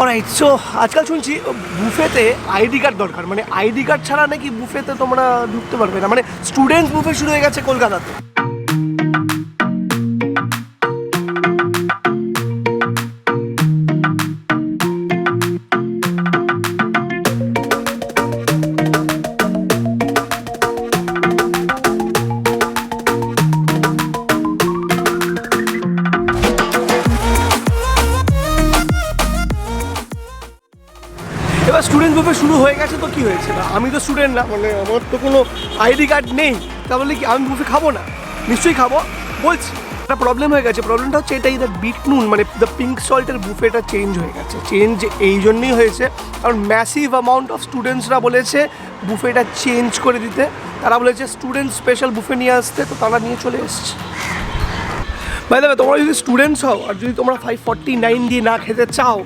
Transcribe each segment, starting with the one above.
Alright, so আজকাল শুনছি বুফেতে ID card দরকার, মানে আইডি কার্ড ছাড়া নাকি বুফেতে তোমরা ঢুকতে পারবে না, মানে স্টুডেন্টস বুফে শুরু হয়ে গেছে কলকাতাতে। এবার স্টুডেন্ট বুফে শুরু হয়ে গেছে তো কী হয়েছে, না আমি তো স্টুডেন্ট না, মানে আমার তো কোনো আইডি কার্ড নেই, তাহলে কি আমি বুফে খাবো না? নিশ্চয়ই খাবো। বলছি একটা প্রবলেম হয়ে গেছে, প্রবলেমটা হচ্ছে এটাই, দ্য বিট নুন মানে দ্য পিঙ্ক সল্টের বুফেটা চেঞ্জ হয়ে গেছে। চেঞ্জ এই জন্যই হয়েছে কারণ ম্যাসিভ অ্যামাউন্ট অফ স্টুডেন্টসরা বলেছে বুফেটা চেঞ্জ করে দিতে, তারা বলেছে স্টুডেন্ট স্পেশাল বুফে নিয়ে আসতে, তো তারা নিয়ে চলে এসছে। ভাই দেখো, তোমরা যদি স্টুডেন্টস হও আর যদি তোমরা 549 দিয়ে না খেতে চাও,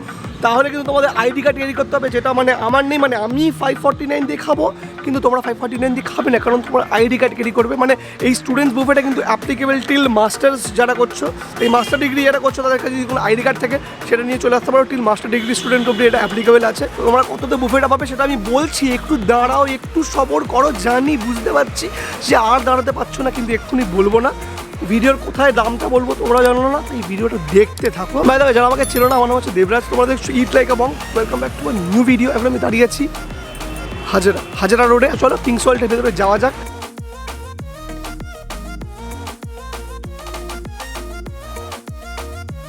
তাহলে কিন্তু তোমাদের আইডি কার্ড ক্যারি করতে হবে, যেটা মানে আমার নেই। মানে আমি 549 দিয়ে খাবো, কিন্তু তোমরা 549 দিয়ে খাবে না, কারণ তোমার আইডি কার্ড ক্যারি করবে। মানে এই স্টুডেন্টস বুফেটা কিন্তু অ্যাপ্লিকেবল টিল মাস্টার্স যারা করছো, এই মাস্টার ডিগ্রি যারা করছো, তাদের কাছে যদি কোনো আইডি কার্ড থাকে সেটা নিয়ে চলে আসতে পারো। টিল মাস্টার ডিগ্রি স্টুডেন্ট অব্দি এটা অ্যাপ্লিকেবল আছে। তোমরা কততে বুফেটা পাবে সেটা আমি বলছি, একটু দাঁড়াও, একটু সবর করো। জানি, বুঝতে পারছি যে আর দাঁড়াতে পারছো না, কিন্তু এক্ষুনি বলবো না। ভিডিওর কোথায় দামটা বলবো তোমরা জানো না, এই ভিডিওটা দেখতে থাকো। বাই দ্য ওয়ে, যারা আমাকে ছিল না, আমার নাম হচ্ছে দেবরাজ, তোমরা দেখছো it like a Monk. Welcome back to my new video. এখন আমি দাঁড়িয়ে আছি হাজারা রোডে। চলো পিঙ্ক সল্টের ভেতরে যাওয়া যাক।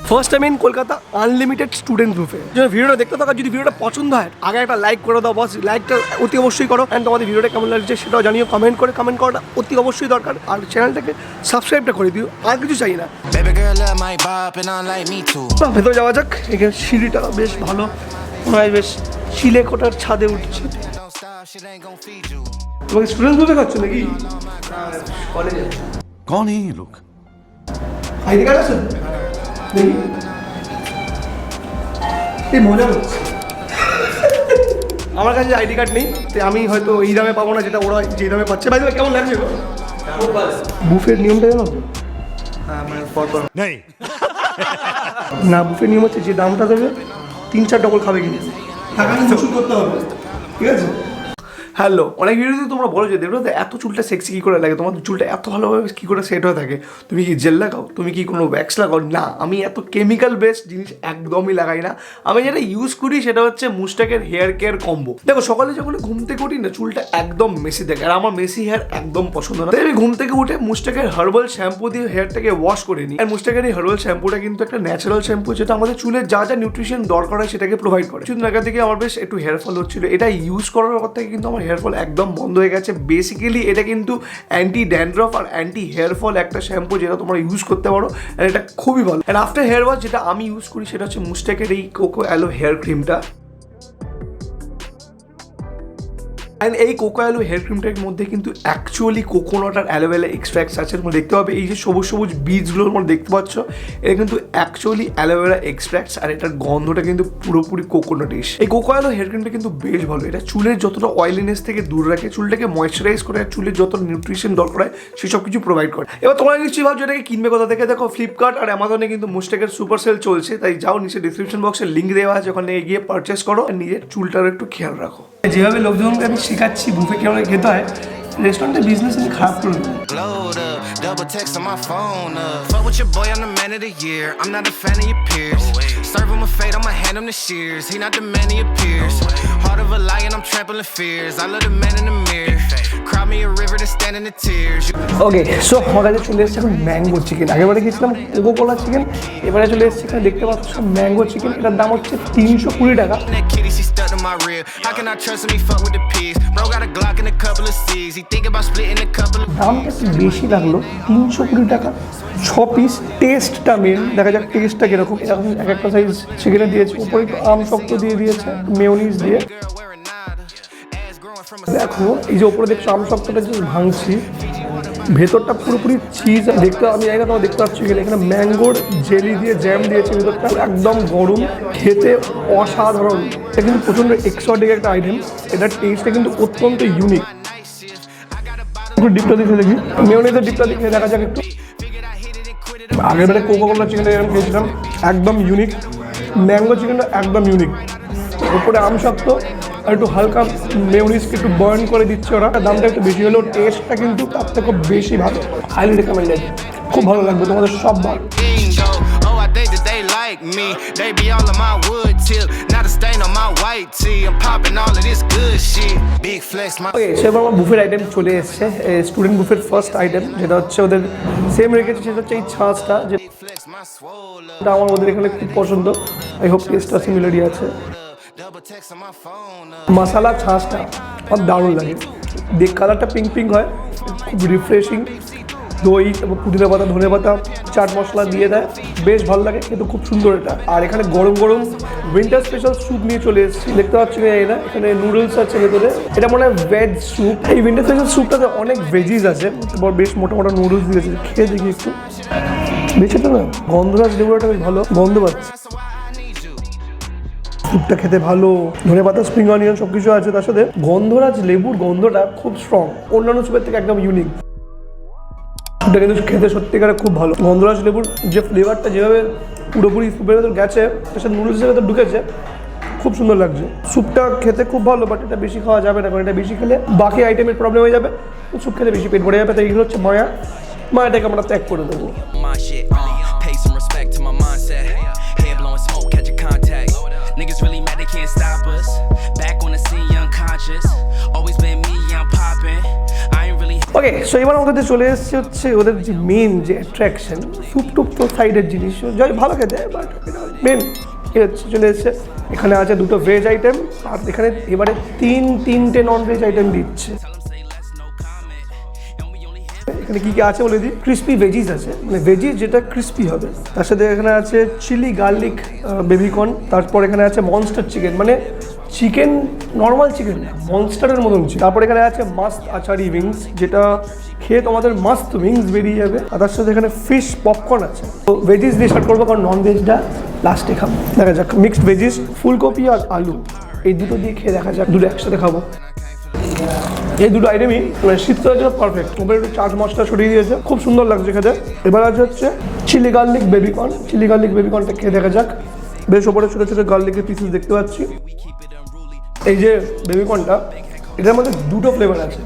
First time in Kolkata unlimited student buffet. যদি ভিডিওটা দেখতে থাকো, যদি ভিডিওটা পছন্দ হয় আগে একটা লাইক করে দাও বস, লাইকটা অতি অবশ্যই করো। অ্যান্ড তোমাদের ভিডিওটা কেমন লাগছে সেটাও জানিও কমেন্ট করে। কমেন্ট করাটা অতি অবশ্যই দরকার, আর চ্যানেলটাকে সাবস্ক্রাইবটা করে দিও, আর কিছু চাই না। ভেতরে যাওয়া যাক। এখানে সিঁড়িটা বেশ ভালো, মনে হয় বেশ চিলে কোটার ছাদে উঠছে। তোমাকে স্টুডেন্ট বুফে খাচ্ছ নাকি? কলেজে। कौन है ये लोग? আইডি কার্ড আছে? এই মজা হচ্ছে। আমার কাছে আইডি কার্ড নেই, তো আমি হয়তো এই দামে পাবো না যেটা ওরা যে দামে পাচ্ছে। ভাই কেমন লাগছে গো? বুফের নিয়মটা জানো তো? না, বুফের নিয়ম হচ্ছে যে দামটা দেবে 3-4 ডবল খাবে কিনে টাকা উসুল করতে হবে, ঠিক আছে? হ্যালো, অনেক ভিডিওতে তোমরা বলো যে দেবরাজ এত চুলটা সেক্সি কী করে লাগে, তোমার চুলটা এত ভালোভাবে কী করে সেট হয়ে থাকে, তুমি কি জেল লাগাও, তুমি কি কোনো ওয়্যাক্স লাগাও? না, আমি এত কেমিক্যাল বেসড জিনিস একদমই লাগাই না। আমি যেটা ইউজ করি সেটা হচ্ছে মুস্টাকের হেয়ার কেয়ার কম্বো। দেখো, সকালে যখন ঘুম থেকে উঠি না, চুলটা একদম মেসি থাকে, আর আমার মেসি হেয়ার একদম পছন্দ না। তাই আমি ঘুম থেকে উঠে মুস্টাকের হার্বাল শ্যাম্পু দিয়ে হেয়ারটাকে ওয়াশ করে নিই। আর মুস্টাকের এই হার্বাল শ্যাম্পুটা কিন্তু একটা ন্যাচারাল শ্যাম্পু, যেটা আমাদের চুলের যা যা নিউট্রিশন দরকার হয় সেটাকে প্রোভাইড করে। কিছুদিন আগে থেকে আমার বেশ একটু হেয়ার ফল হচ্ছিল, এটা ইউজ করার পর থেকে কিন্তু আমার হেয়ার ফল একদম বন্ধ হয়ে গেছে। বেসিক্যালি এটা কিন্তু অ্যান্টি ড্যান্ড্রফ আর অ্যান্টি হেয়ার ফল একটা শ্যাম্পু, যেটা তোমরা ইউজ করতে পারো, আর এটা খুবই ভালো। অ্যান্ড আফটার হেয়ার ওয়াশ যেটা আমি ইউজ করি সেটা হচ্ছে মুস্টাকের এই কোকো অ্যালো হেয়ার ক্রিমটা। অ্যান্ড এই কোকো অ্যালো হেয়ার ক্রিমটার মধ্যে কিন্তু অ্যাকচুয়ালি কোকোনাট আর অ্যালোভেরা এক্সট্রাক্টস আছে। তোমরা দেখতে পাবে এই যে সবুজ সবুজ বীজগুলোর মধ্যে দেখতে পাচ্ছ, এটা কিন্তু অ্যাকচুয়ালি অ্যালোভেরা এক্সট্রাক্টস, আর এটার গন্ধটা কিন্তু পুরোপুরি কোকোনাটিশ। এই কোকো অ্যালো হেয়ার ক্রিমটা কিন্তু বেশ ভালো, এটা চুলের যতটা অয়েলিনেস থেকে দূর রাখে, চুলটাকে ময়েশ্চারাইজ করে, আর চুলের যত নিউট্রিশন দরকার হয় সেসব কিছু প্রোভাইড করে। এবার তোমরা নিশ্চয়ই ভাবছো এটাকে কিনবে কোথা থেকে? দেখো, ফ্লিপকার্ট আর অ্যামাজনে কিন্তু মুস্টাকের সুপার সেল চলছে, তাই যাও, নিচে ডিসক্রিপশন বক্সে লিঙ্ক দেওয়া আছে, ওখানে গিয়ে পারচেস করো, আর নিজের চুলটার একটু খেয়াল রাখো। যেভাবে লোকজনকে আমি শেখাচ্ছি বুফে কেমন খেতে হয়, রেস্টুরেন্টের বিজনেস আমি খারাপ করে দেবো। Double text on my phone. Fuck with your boy, I'm the man of the year. I'm not a fan of your peers. Serve him a fade, I'ma hand him the shears. He not the man of your peers. Heart of a lion, I'm trampling fears. I love the man in the mirror. Cry me a river to stand in the tears. Okay, so আমার কাছে চলে এসেছে এখন mango chicken. আগেবারে গেছিলাম Coca Cola chicken, এবারে চলে এসেছে এখানে দেখতে পাচ্ছ ম্যাঙ্গো চিকেন। এটার দাম হচ্ছে 320 টাকা। That kitty, she stuck to my rib. How can I trust him? He fuck with the pigs. Bro got a Glock and a couple of C's. He think about splitting a couple of. দামটা একটু বেশি লাগলো, 320 টাকা 6 piece. টেস্টটা main, দেখা যাক টেস্টটা কিরকম। এরকম এক একটা সাইজ চিকেনে দিয়েছে, উপরে একটু আম শক্ত দিয়ে দিয়েছে মেয়োনিজ দিয়ে। দেখো এই যে ওপরে দেখছো আম শক্তটা যে ভাঙছি, ভেতরটা পুরোপুরি চিজ। দেখতে আমি জানি না, তোমার দেখতে পাচ্ছি গেলে এখানে ম্যাঙ্গোর জেলি দিয়ে জ্যাম দিয়েছে, ভেতরটা একদম গরম, খেতে অসাধারণ। এটা কিন্তু প্রচণ্ড এক্সোটিক একটা আইটেম, এটার টেস্টটা কিন্তু অত্যন্ত ইউনিক। একটু ডিপটা দেখে দেখি, মেয়োনিজের ডিপটা দেখে দেখা যাক একটু। আগের বেলা কোকো কোলা চিকেন এরকম খেয়েছিলাম, একদম ইউনিক। ম্যাঙ্গো চিকেনটা একদম ইউনিক, উপরে আম শক্ত আর একটু হালকা মেয়োনিজকে একটু বার্ন করে দিচ্ছে ওরা, দামটা একটু বেশি হলেও টেস্টটা কিন্তু তার থেকে বেশি ভালো, হাইলি রেকমেন্ডেড, খুব ভালো লাগবে তোমাদের সব ভালো। Oh, I think that they like me. They be all on my wood tip, not a stain on my white tee. I'm popping all of this good shit. Big flex, my ওকে, সেবার আমার বুফের item চলে এসছে, student বুফের first item যেটা হচ্ছে ওদের same রেখেছে, সেটা হচ্ছে এই ছাঁচটা, big flex, my swole up. যেটা আমার ওদের এখানে খুব পছন্দ। আই হোপ টেস্টটা সিমিলারই আছে। Double text on my phone up. মশালা ছাঁচটা আমার দারুণ লাগে, দেখ কালারটা পিঙ্ক পিঙ্ক হয়, খুব রিফ্রেশিং। দই, তারপর পুদিনা পাতা, ধনে পাতা, চাট মশলা দিয়ে দেয়, বেশ ভালো লাগে, কিন্তু খুব সুন্দর এটা। আর এখানে গরম গরম উইন্টার স্পেশাল স্যুপ নিয়ে চলে এসেছি, দেখতে পাচ্ছি না এটা, এখানে নুডলস আছে ভেতরে, এটা মনে হয় ভেজ স্যুপ। এই উইন্টার স্পেশাল স্যুপটাতে অনেক ভেজিস আছে, তারপর বেশ মোটা মোটা নুডলস দিয়েছে, খেয়ে দেখি একটু। বেশি তো না, গন্ধরাজ লেবুটা বেশ ভালো গন্ধ পাচ্ছে, That's why I need you. স্যুপটা খেতে ভালো, ধনে পাতা, স্প্রিং অনিয়ন সব কিছু আছে, তার সাথে গন্ধরাজ লেবুর গন্ধটা খুব স্ট্রং, অন্যান্য স্যুপের থেকে একদম ইউনিক। এটা কিন্তু খেতে সত্যিকারে খুব ভালো, গন্ধরাজ লেবুর যে ফ্লেভারটা যেভাবে পুরোপুরি স্যুপের ভেতর গেছে, তার সাথে নুডলসের ভেতর ঢুকেছে, খুব সুন্দর লাগছে। স্যুপটা খেতে খুব ভালো, বাট এটা বেশি খাওয়া যাবে না, কারণ এটা বেশি খেলে বাকি আইটেমের প্রবলেম হয়ে যাবে, স্যুপ খেলে বেশি পেট ভরে যাবে। তাই এগুলো হচ্ছে মায়াটাকে আমরা ত্যাগ করে দেবো। My shit, pay some respect to my mindset. Head blowing smoke, catch a contact. Niggas really mad they can't stop us. Back on the scene, young conscious. Always been me, I'm poppin'. I ain't really. Okay, so এবার আমাদের চলে এসেছে হচ্ছে ওদের যে main যে attraction, soup টুপ তো সাইডের জিনিস, যাই ভালো খেতে, বাট মেন এ হচ্ছে চলে এসেছে। এখানে আছে দুটো ভেজ আইটেম, আর এখানে এবারে তিনটে নন ভেজ আইটেম দিচ্ছে। Tell 'em say less, no comment. And we only have. এখানে কী কী আছে বলে দিই, ক্রিস্পি ভেজিস আছে, মানে ভেজিস যেটা ক্রিস্পি হবে, তার সাথে এখানে আছে চিলি গার্লিক বেবিকর্ন, তারপর এখানে আছে মনস্টার চিকেন, মানে চিকেন নর্মাল চিকেন না, মনস্টারের মতন চিকেন। তারপর এখানে আছে মাস্ত আচারি উইংস, যেটা খেয়ে তোমাদের মাস্ত উইংস বেরিয়ে যাবে, আর তার সাথে এখানে ফিশ পপকর্ন আছে। তো ভেজিস দিয়ে স্টার্ট করবো, কারণ নন ভেজটা লাস্টে খাবো। দেখা যাক, মিক্সড ভেজিস, ফুলকপি আর আলু, এই দুটো দিয়ে খেয়ে দেখা যাক, দুটো একসাথে খাবো। এই দুটো আইটেমই মানে শীতকালের জন্য পারফেক্ট, ওপরে একটু চাট মশলা ছড়িয়ে দিয়েছে, খুব সুন্দর লাগছে খেতে। এবার আছে হচ্ছে chilli garlic baby corn, chilli garlic বেবিকর্নটা খেয়ে দেখা যাক, বেশ ওপরে ছোটো ছোটো গার্লিকের পিসেস দেখতে পাচ্ছি। এই যে বেবিকর্নটা, এটার মধ্যে দুটো ফ্লেভার আছে,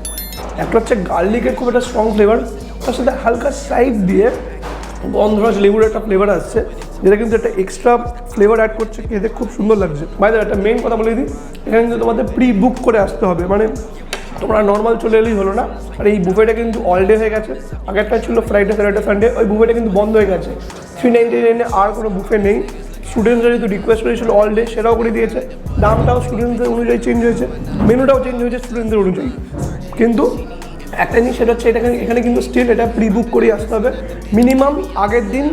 একটা হচ্ছে গার্লিকের খুব একটা স্ট্রং ফ্লেভার, তার সাথে হালকা সাইড দিয়ে গন্ধরাজ লেবুর একটা ফ্লেভার আসছে, যেটা কিন্তু একটা এক্সট্রা ফ্লেভার অ্যাড করছে, খেতে খুব সুন্দর লাগছে। বাইরে একটা মেন কথা বলে দিই, এখানে কিন্তু তোমাদের প্রি বুক করে আসতে হবে, মানে তোমরা নর্মাল চলে এলেই হলো না। আর এই বুফেটা কিন্তু অল ডে হয়ে গেছে, আগেরটা ছিল ফ্রাইডে স্যাটারডে সানডে, ওই বুফেটা কিন্তু বন্ধ হয়ে গেছে। 399 আর কোনো বুফে নেই, স্টুডেন্টসরা যেহেতু রিকোয়েস্ট করেছিল অল ডে, সেটাও করে দিয়েছে, দামটাও স্টুডেন্টদের অনুযায়ী চেঞ্জ হয়েছে, মেনুটাও চেঞ্জ হয়েছে স্টুডেন্টদের অনুযায়ী। কিন্তু একটা জিনিস সেটা হচ্ছে এখানে কিন্তু স্টিল এটা প্রি বুক করে আসতে হবে মিনিমাম আগের দিন,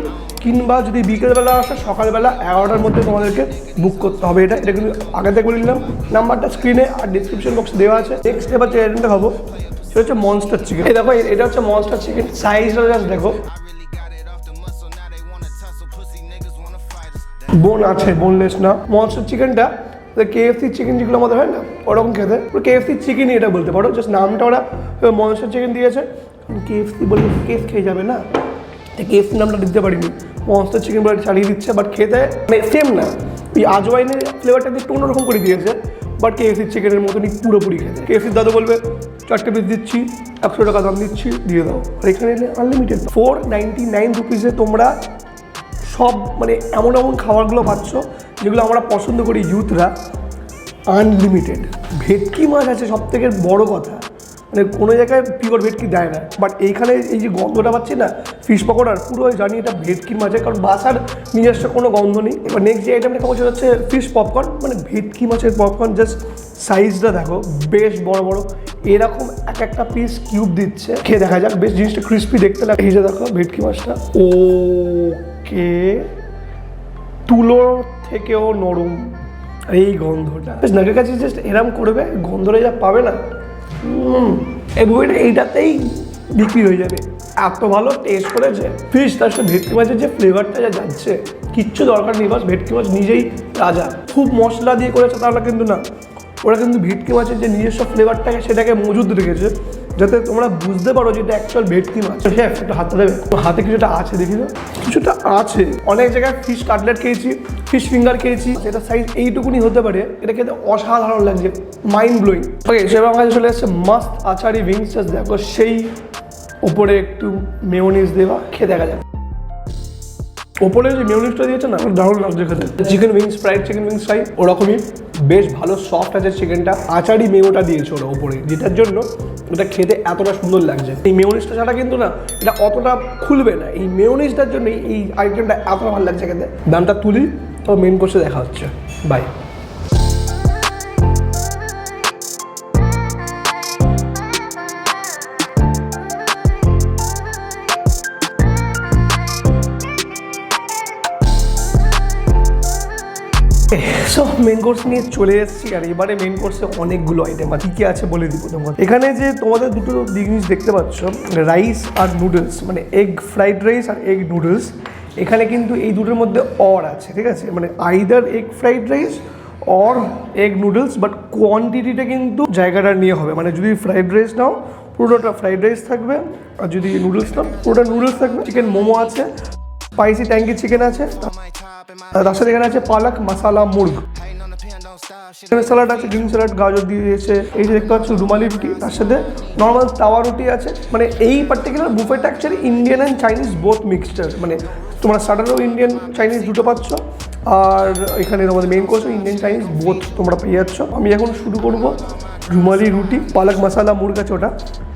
কিংবা যদি বিকেলবেলা আসে সকালবেলা 11টার মধ্যে তোমাদেরকে বুক করতে হবে। এটা কিন্তু আগে থেকে বলে নিলাম, নাম্বারটা স্ক্রিনে আর ডিসক্রিপশন বক্সে দেওয়া আছে। নেক্সট এবার যে আইটেমটা খাবো সেটা হচ্ছে মনস্টার চিকেন। এই দেখো, এটা হচ্ছে মনস্টার চিকেন, সাইজটা জাস্ট দেখো, বোন আছে, বোনলেস না। মনস্টার চিকেনটা কেএফসি চিকেন যেগুলো আমাদের হয় না, ওরকম খেতে, কেএফসি চিকেনই এটা বলতে পারো, জাস্ট নামটা ওরা মনস্টার চিকেন দিয়েছে। কেএফসি বললে কেস খেয়ে যাবে না, কেএফসি নামটা দিতে পারিনি, মনস্টার চিকেন বলে চালিয়ে দিচ্ছে, বাট খেতে সেম না, এই আজওয়াইনের ফ্লেভারটা একটু অন্যরকম করে দিয়েছে, বাট কেএফসি চিকেনের মতনই পুরোপুরি খেতে। কেএফসির দাদু বলবে 4টে পিস দিচ্ছি, 100 টাকা দাম দিচ্ছি, দিয়ে দাও। আর এখানে আনলিমিটেড 499 রুপিসে তোমরা সব মানে এমন এমন খাবারগুলো পাচ্ছ যেগুলো আমরা পছন্দ করি ইউথরা, আনলিমিটেড। ভেটকি মাছ আছে সব থেকে বড় কথা, মানে কোনো জায়গায় পিওর ভেটকি দেয় না, বাট এইখানে এই যে গন্ধটা পাচ্ছি না ফিশ পকোড়ার, পুরো জানি এটা ভেটকির মাছের, কারণ বাসার নিজস্ব কোনো গন্ধ নেই। এবার নেক্সট যে আইটেমটা খাবো সেটা হচ্ছে ফিশ পপকর্ন, মানে ভেটকি মাছের পপকর্ন, জাস্ট সাইজটা দেখো, বেশ বড় বড়, এরকম একটা পিস কিউব দিচ্ছে, খেয়ে দেখা যাক, বেশ জিনিসটা ক্রিস্পি দেখতে লাগে। এই যে দেখো ভেটকি মাছটা, ওকে, তুলোর থেকেও নরম, এই গন্ধটা বেশ নাকের কাছে জাস্ট এরম করবে, গন্ধটা যা পাবে না, এই বইটা এইটাতেই বিক্রি হয়ে যাবে, এত ভালো টেস্ট করেছে ফিশ। তার সাথে ভেটকি মাছের যে ফ্লেভারটা যা যাচ্ছে, কিচ্ছু দরকার নেই, বাস ভেটকি মাছ নিজেই রাজা। খুব মশলা দিয়ে করেছে তাহলে কিন্তু না, ওরা কিন্তু ভেটকি মাছের যে নিজস্ব ফ্লেভারটাকে সেটাকে মজুদ রেখেছে, যাতে তোমরা বুঝতে পারো যে এটা অ্যাকচুয়াল ভেটকি মাছ। শেফ একটু হাতে দেবে, হাতে কিছুটা আছে দেখি তো, কিছুটা আছে। অনেক জায়গায় ফিশ কাটলেট খেয়েছি, ফিশ ফিঙ্গার খেয়েছি, যেটা সাইজ এইটুকুনি হতে পারে, এটা খেতে অসাধারণ লাগছে, মাইন্ড ব্লোয়িং। ওকে, সেবার আমার কাছে চলে এসেছে মাস্ত আচারি উইংস। জাস্ট দেখো, সেই ওপরে একটু মেয়োনিজ দেওয়া, খেয়ে দেখা যাক। ওপরে যে মেয়োনিজটা দিয়েছে না, দারুণ লাগছে খেতে। Chicken wings, fried chicken wings fry ওরকমই বেশ ভালো সফট আছে চিকেনটা। আচারি মেয়োটা দিয়েছে ওরা ওপরে, যেটার জন্য এটা খেতে এতটা সুন্দর লাগছে। এই মেয়োনিজটা ছাড়া কিন্তু না এটা অতটা খুলবে না, এই মেয়োনিজটার জন্য এই আইটেমটা এতটা ভালো লাগছে খেতে। দামটা তুলি তো মেন কোর্সে দেখা হচ্ছে। বাই। সো মেন কোর্স নিয়ে চলে এসেছি, আর এবারে মেন কোর্সে অনেকগুলো আইটেম আছে। কী আছে বলে দিব তোমাদের। এখানে যে তোমাদের দুটো জিনিস দেখতে পাচ্ছ, রাইস আর নুডলস, মানে এগ ফ্রাইড রাইস আর এগ নুডলস। এখানে কিন্তু এই দুটোর মধ্যে অর আছে, ঠিক আছে, মানে either egg fried rice or egg noodles, but কোয়ান্টিটিটা কিন্তু জায়গাটা নিয়ে হবে। মানে যদি ফ্রাইড রাইস নাও পুরোটা ফ্রাইড রাইস থাকবে, আর যদি নুডলস নাও পুরোটা নুডলস থাকবে। চিকেন মোমো আছে, স্পাইসি ট্যাঙ্কি চিকেন আছে, তার সাথে এখানে আছে পালক মশালা মুর্গ, স্যালাড আছে, গ্রিন স্যালাড, গাজর দিয়ে দিয়েছে। এই যে দেখতে পাচ্ছ রুমালি রুটি, তার সাথে নর্মাল তাওয়া রুটি আছে। মানে এই পার্টিকুলার বুফেটা actually Indian and Chinese both mixture, মানে তোমরা স্টার্টারও ইন্ডিয়ান চাইনিজ দুটো পাচ্ছ, আর এখানে তোমাদের মেইন কোর্সও ইন্ডিয়ান চাইনিজ বোথ তোমরা পেয়ে যাচ্ছ। আমি এখন শুরু করবো রুমালি রুটি, পালক মশালা মুর্গ আছে ওটা।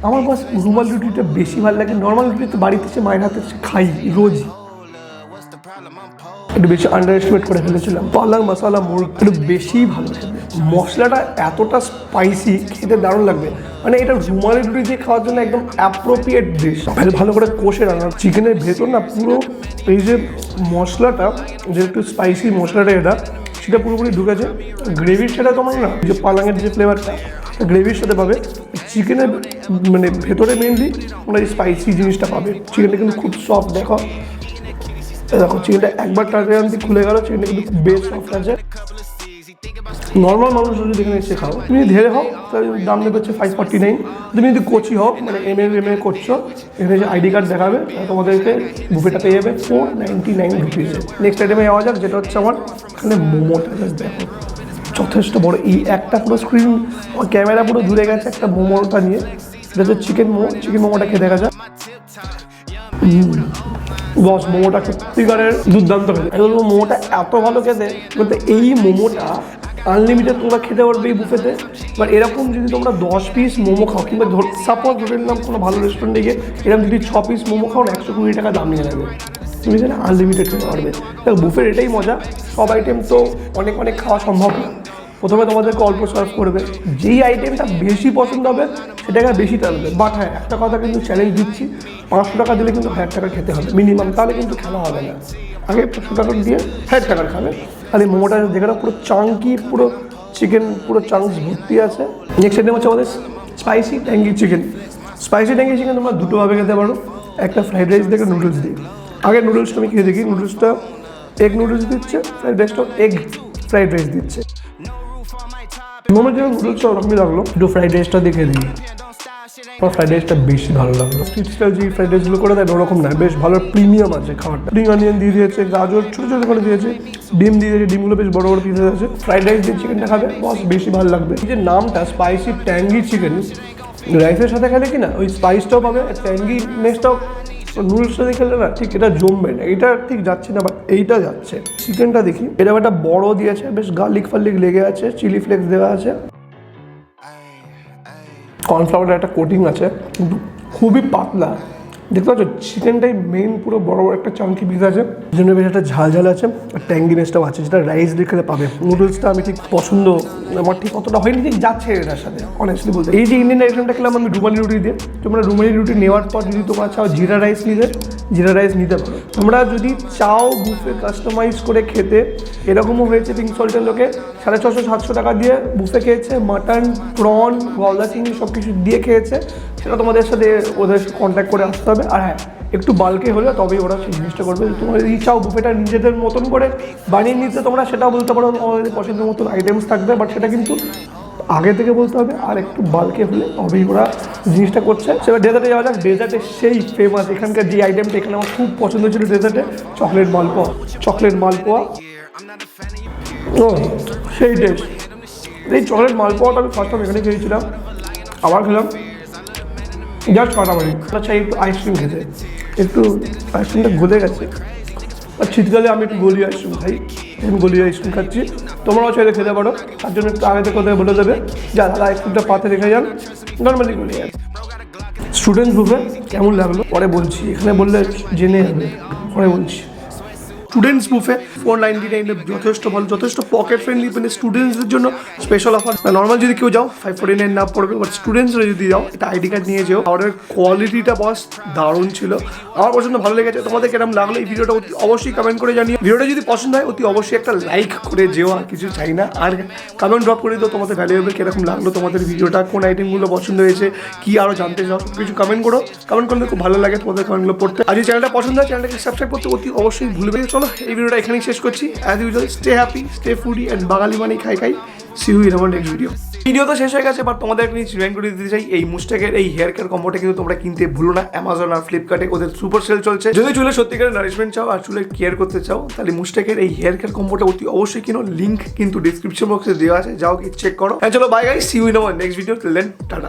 আমার বাস রুমালি রুটিটা বেশি ভালো লাগে। নর্মাল রুটি তো বাড়িতে এসে মায়ের হাতে খাই রোজই, একটু বেশি আন্ডার এস্টিমেট করে ফেলেছিলাম। পালক মশালা মুর্গ একটু বেশি ভালো খেতে, মশলাটা এতটা স্পাইসি, খেতে দারুণ লাগবে। মানে এটা রুমালি রুটি দিয়ে খাওয়ার জন্য একদম অ্যাপ্রোপ্রিয়েট ডিশ। ভালো করে কষে রান্না, চিকেনের ভেতর না পুরো এই যে মশলাটা, যে একটু স্পাইসি মশলাটা এটা, সেটা পুরোপুরি ঢুকেছে। গ্রেভির সেটা তোমার না, যে পালংয়ের যে ফ্লেভারটা গ্রেভির সাথে পাবে, চিকেনের মানে ভেতরে মেনলি তোমরা এই স্পাইসি জিনিসটা পাবে। চিকেনটা কিন্তু খুব সফট, দেখো চিকেনটা একবার টাটে খুলে গেল, চিকেনটা কিন্তু বেশ সফট আছে। নর্মাল মানুষ যদি এখানে এসে খাও, তুমি ধেরে হও তাহলে দাম নেবে হচ্ছে 549। তুমি যদি কোচি হও, মানে এম এ করছো, এখানে যে আইডি কার্ড দেখাবে, তোমাদেরকে বুফেটা পেয়ে যাবে 499 রুপিসে। নেক্সট আইটেমে যাওয়া যাক, যেটা হচ্ছে আমার এখানে মোমোটা। জাস্ট দেখো, যথেষ্ট বড়, এই একটা পুরো স্ক্রিন ক্যামেরা পুরো দূরে গেছে একটা মোমোটা নিয়ে। এটা হচ্ছে চিকেন মোমোটা খেয়ে দেখা যায়। বস, মোমোটা সত্যিকারের দুর্দান্ত খেতে। এখন মোমোটা এত ভালো খেতে বলতে, এই মোমোটা আনলিমিটেড তোমরা খেতে পারবে এই বুফেতে। এবার এরকম যদি তোমরা 10 পিস মোমো খাও, কিংবা সাপোজ ধরে নিলাম কোনো ভালো রেস্টুরেন্টে গিয়ে এরকম যদি 6 পিস মোমো খাও, 120 টাকা দাম নিয়ে নেবে, তুমি যেন আনলিমিটেড খেতে পারবে। দেখো বুফের এটাই মজা, সব আইটেম তো অনেক খাওয়া সম্ভব না। প্রথমে তোমাদেরকে অল্প সার্ভ করবে, যেই আইটেমটা বেশি পছন্দ হবে সেটাকে বেশি টানবে। বাট হ্যাঁ, একটা কথা কিন্তু চ্যালেঞ্জ দিচ্ছি, 500 টাকা দিলে কিন্তু 1000 টাকা খেতে হবে মিনিমাম, তাহলে কিন্তু খেলা হবে না। আগে 500 টাকা দিয়ে 1000 টাকার খাবে। আর এই মোমোটা যেখানে পুরো চাঙ্কি, পুরো চিকেন পুরো চাঙ্কস ভর্তি আছে। নেক্সট আইটেম হচ্ছে আমাদের spicy tangy chicken. Spicy tangy chicken তোমরা দুটোভাবে খেতে পারো, একটা ফ্রাইড রাইস দিয়ে, নুডলস দিয়ে। আগে নুডলসটা আমি খেয়ে দেখি, নুডলসটা এগ নুডলস দিচ্ছে, ফ্রাইড রাইসটা এগ ফ্রাইড রাইস দিচ্ছে। মোমোর যেমন নুডলসটা ওরকমই লাগলো, একটু ফ্রাইড রাইসটা দেখে দিই। আমার ফ্রাইড রাইসটা বেশি ভালো লাগলো। স্ট্রিট স্টাইল যে ফ্রাইড রাইসগুলো করে দেয় ওরকম না, বেশ ভালো প্রিমিয়াম আছে খাবারটা। স্প্রিং অনিয়ন দিয়ে দিয়েছে, গাজর ছোটো ছোটো করে দিয়েছে, ডিম দিয়ে দিয়েছে, ডিমগুলো বেশ বড় বড় পিসেস আছে। ফ্রাইড রাইস দিয়ে চিকেনটা খাবে, বস বেশি ভালো লাগবে। এই যে নামটা স্পাইসি ট্যাঙ্গি চিকেন, রাইসের সাথে খেলে কি না ওই স্পাইসটাও পাবে, ট্যাঙ্গি নেক্সটাও নুডলস সাথে খেলে না ঠিক এটা জমবে না। এটা ঠিক যাচ্ছে না, বাট এইটা যাচ্ছে। চিকেনটা দেখি, এটা একটা বড় দিয়েছে, বেশ গার্লিক ফার্লিক লেগে আছে, চিলি ফ্লেক্স দেওয়া আছে, কর্নফ্লাওয়ারের একটা কোটিং আছে, কিন্তু খুবই পাতলা। দেখতে পাচ্ছ চিকেনটাই মেইন, পুরো বড় বড় একটা চাঙ্কি পিস আছে, এই জন্য বেশ একটা ঝাল আছে, আর ট্যাঙ্গিনেসটাও আছে, যেটা রাইস দিয়ে খেতে পাবে। নুডলসটা আমি ঠিক পছন্দ, আমার ঠিক অতটা হয়নি, ঠিক যাচ্ছে এটার সাথে অনেস্টলি বলতে। এই যে ইন্ডিয়ান আইটেমটা খেলাম আমি রুমালি রুটি দিয়ে, তোমরা রুমালি রুটি নেওয়ার পর যদি তোমরা চাও জিরা রাইস নিতে পারো। তোমরা যদি চাও বুফে কাস্টমাইজ করে খেতে, এরকমও হয়েছে পিঙ্ক সল্টের লোকে 650-700 টাকা দিয়ে বুফে খেয়েছে, মাটন, প্রন, গলদা চিংড়ি সব কিছু দিয়ে খেয়েছে। সেটা তোমাদের সাথে ওদের কন্ট্যাক্ট করে আসতে হবে। আর হ্যাঁ, একটু বাল্কে হলে তবেই ওরা সেই জিনিসটা করবে। তোমরা যদি চাও বুফেটা নিজেদের মতন করে বানিয়ে নিতে, তোমরা সেটাও বলতে পারো, আমাদের পছন্দের মতন আইটেমস থাকবে, বাট সেটা কিন্তু আগে থেকে বলতে হবে, আর একটু বালকে হলে তবেই ওরা জিনিসটা করছে। সেবার ডেজার্টে যাওয়া যাক। ডেজার্টে সেই ফেমাস এখানকার যে আইটেমটা এখানে আমার খুব পছন্দ ছিল ডেজার্টে, চকলেট মালপোয়া। ও সেই টেস্ট। এই চকলেট মালপোয়াটা আমি ফার্স্ট টাইম এখানে খেয়েছিলাম, আবার খেলাম, জাস্ট ফাটাফাটি। চাই একটু আইসক্রিম খেতে, একটু আইসক্রিমটা গলে গেছে। আর শীতকালে আমি একটু গলি আইসক্রিম খাই, আমি গলি আইসক্রিম খাচ্ছি, তোমরাও চাইলে খেতে পারো। তার জন্য একটু আগে থেকে কোথায় বলে দেবে যা দাদা আইসক্রিমটা পাতে রেখে যান, নর্মালি গলি যান। স্টুডেন্ট গ্রুপে কেমন লাগলো পরে বলছি, এখানে বললে জেনে যাবে, পরে বলছি। স্টুডেন্টস বুফে 499 যথেষ্ট ভালো, যথেষ্ট পকেট ফ্রেন্ডলি, মানে স্টুডেন্টসদের জন্য স্পেশাল অফার। নর্মাল যদি কেউ যাও 549 না পড়বে, বাট স্টুডেন্টসরা যদি যাও এটা আইডি কার্ড নিয়ে যাও। খাবারের কোয়ালিটিটা বস দারুণ ছিল, আমার পছন্দ ভালো লেগেছে। তোমাদের কেমন লাগলো এই ভিডিওটা অবশ্যই কমেন্ট করে জানিও। ভিডিওটা যদি পছন্দ হয় অবশ্যই একটা লাইক করে যেও, আর কিছু চাই না। আর কমেন্ট ড্রপ করে দিও তোমাদের ভ্যালুয়েবল কিরকম লাগলো তোমাদের ভিডিওটা, কোন আইটেমগুলো পছন্দ হয়েছে, কি আরও জানতে চাও, সব কিছু কমেন্ট করো। কমেন্ট করলে খুব ভালো লাগে তোমাদের কমেন্টগুলো পড়তে। আর যদি চ্যানেলটা পছন্দ হয় চ্যানেলটাকে সাবস্ক্রাইব করতে অবশ্যই ভুলবে। চলো এই ভিডিওটা এখানেই শেষ করছি। As usual stay happy, stay foodie and Bangali মানে খাই খাই। See you in our next video. Video তো শেষ হয়ে গেছে, বাট তোমাদের একটা জিনিস রিমাইন্ড করে দিতে চাই, এই মুস্টেকের এই হেয়ার কেয়ার কম্বোটা কিন্তু তোমরা কিনতে ভুলো না। অ্যামাজন আর ফ্লিপকার্টে ওদের সুপার সেল চলছে। যদি চুলে সত্যিকারের নারিশমেন্ট চাও আর চুলের কেয়ার করতে চাও, তাহলে মুস্টেকের এই হেয়ার কেয়ার কম্বোটা অবশ্যই কিনো। লিঙ্ক কিন্তু ডিসক্রিপশন বক্সে দেওয়া আছে, যাও কি চেক করো। হ্যাঁ চলো bye guys, see you in our next video. Till then tata.